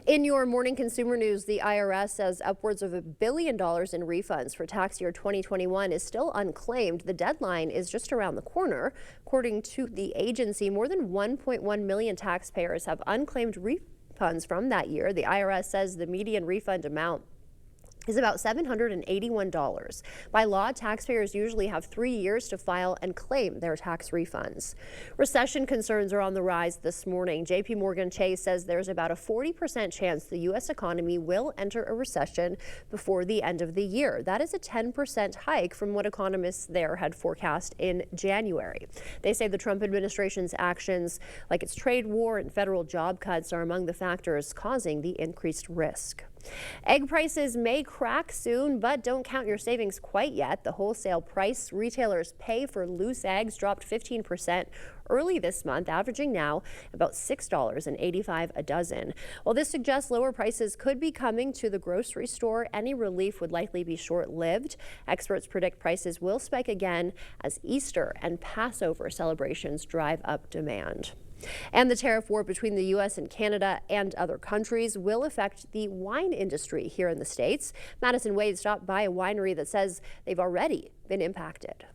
In your morning consumer news, the IRS says upwards of $1 billion in refunds for tax year 2021 is still unclaimed. The deadline is just around the corner. According to the agency, more than 1.1 million taxpayers have unclaimed refunds from that year. The IRS says the median refund amount is about $781. By law, taxpayers usually have 3 years to file and claim their tax refunds. Recession concerns are on the rise this morning. JP Morgan Chase says there's about a 40% chance the U.S. economy will enter a recession before the end of the year. That is a 10% hike from what economists there had forecast in January. They say the Trump administration's actions, like its trade war and federal job cuts, are among the factors causing the increased risk. Egg prices may crack soon, but don't count your savings quite yet. The wholesale price retailers pay for loose eggs dropped 15% early this month, averaging now about $6.85 a dozen. While this suggests lower prices could be coming to the grocery store, any relief would likely be short-lived. Experts predict prices will spike again as Easter and Passover celebrations drive up demand. And the tariff war between the U.S. and Canada and other countries will affect the wine industry here in the States. Madison Wade stopped by a winery that says they've already been impacted.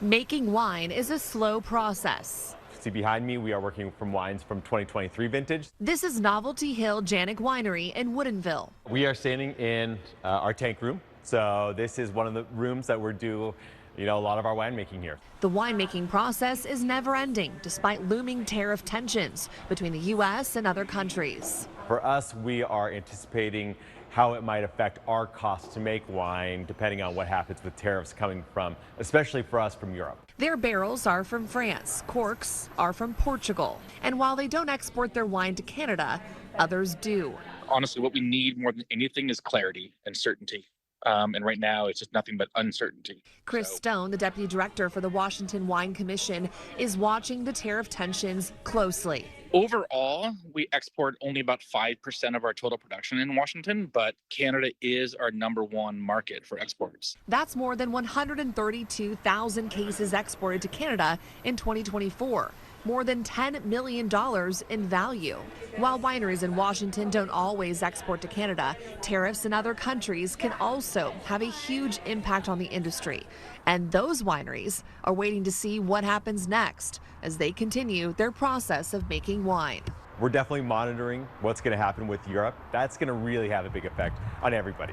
Making wine is a slow process. See behind me, we are working from wines from 2023 vintage. This is Novelty Hill Janik Winery in Woodinville. We are standing in our tank room. So this is one of the rooms that we're doing a lot of our winemaking here. The winemaking process is never ending despite looming tariff tensions between the U.S. and other countries. For us, we are anticipating how it might affect our cost to make wine depending on what happens with tariffs coming from, especially for us, from Europe. Their barrels are from France, corks are from Portugal. And while they don't export their wine to Canada, others do. Honestly, what we need more than anything is clarity and certainty. And right now, it's just nothing but uncertainty. Chris Stone, the deputy director for the Washington Wine Commission, is watching the tariff tensions closely. Overall, we export only about 5% of our total production in Washington, but Canada is our #1 market for exports. That's more than 132,000 cases exported to Canada in 2024. More than $10 million in value. While wineries in Washington don't always export to Canada, tariffs in other countries can also have a huge impact on the industry. And those wineries are waiting to see what happens next as they continue their process of making wine. We're definitely monitoring what's going to happen with Europe. That's going to really have a big effect on everybody.